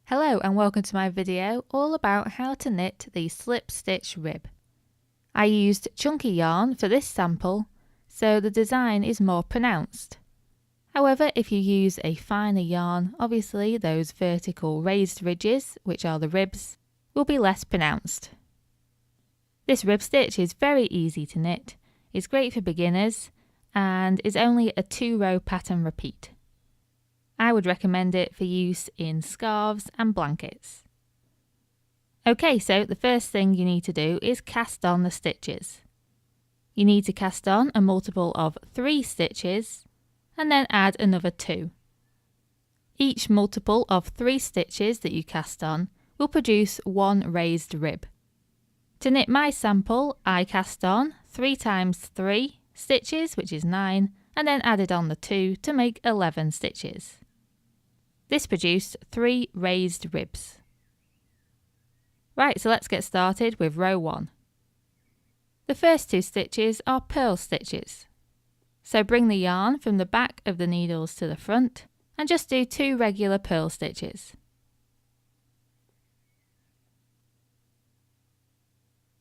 Hello and welcome to my video all about how to knit the slip stitch rib. I used chunky yarn for this sample so the design is more pronounced. However, if you use a finer yarn, obviously those vertical raised ridges, which are the ribs, will be less pronounced. This rib stitch is very easy to knit, is great for beginners and is only a 2-row pattern repeat. I would recommend it for use in scarves and blankets. Okay, so the first thing you need to do is cast on the stitches. You need to cast on a multiple of 3 stitches and then add another 2. Each multiple of 3 stitches that you cast on will produce 1 raised rib. To knit my sample, I cast on 3 times 3 stitches, which is 9, and then added on the 2 to make 11 stitches. This produced 3 raised ribs. Right, so let's get started with row 1. The first 2 stitches are purl stitches. So bring the yarn from the back of the needles to the front and just do 2 regular purl stitches.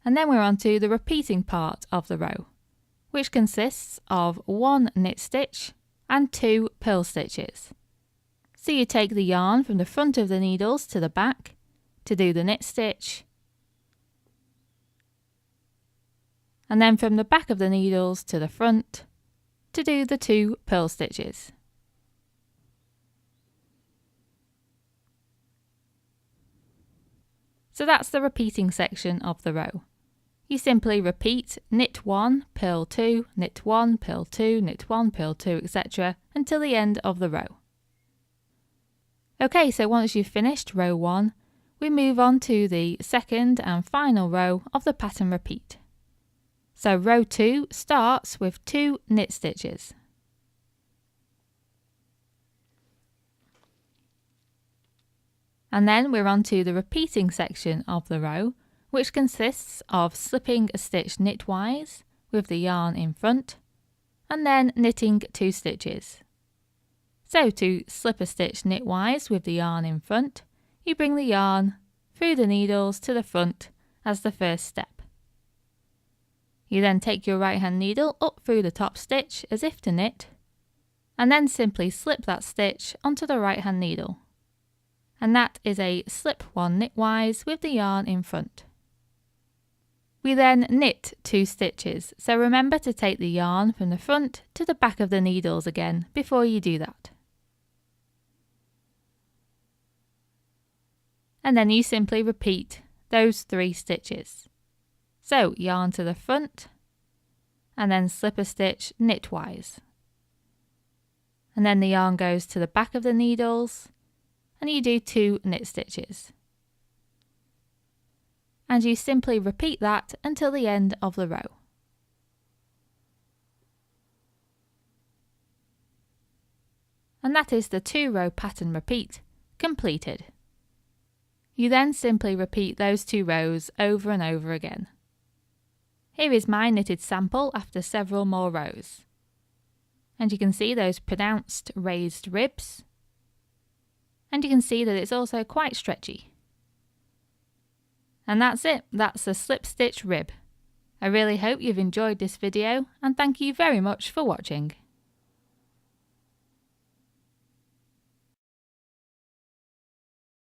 And then we're on to the repeating part of the row, which consists of 1 knit stitch and 2 purl stitches. So you take the yarn from the front of the needles to the back to do the knit stitch, and then from the back of the needles to the front to do the 2 purl stitches. So that's the repeating section of the row. You simply repeat knit 1, purl 2, knit 1, purl 2, knit 1, purl 2, etc. until the end of the row. Okay, so once you've finished row 1, we move on to the second and final row of the pattern repeat. So row 2 starts with 2 knit stitches. And then we're on to the repeating section of the row, which consists of slipping a stitch knitwise with the yarn in front, and then knitting 2 stitches. So to slip a stitch knitwise with the yarn in front, you bring the yarn through the needles to the front as the first step. You then take your right hand needle up through the top stitch as if to knit, and then simply slip that stitch onto the right hand needle. And that is a slip 1 knitwise with the yarn in front. We then knit 2 stitches, so remember to take the yarn from the front to the back of the needles again before you do that. And then you simply repeat those 3 stitches. So yarn to the front and then slip a stitch knitwise. And then the yarn goes to the back of the needles and you do 2 knit stitches. And you simply repeat that until the end of the row. And that is the 2-row pattern repeat completed. You then simply repeat those 2 rows over and over again. Here is my knitted sample after several more rows. And you can see those pronounced raised ribs. And you can see that it's also quite stretchy. And that's it, that's the slip stitch rib. I really hope you've enjoyed this video and thank you very much for watching.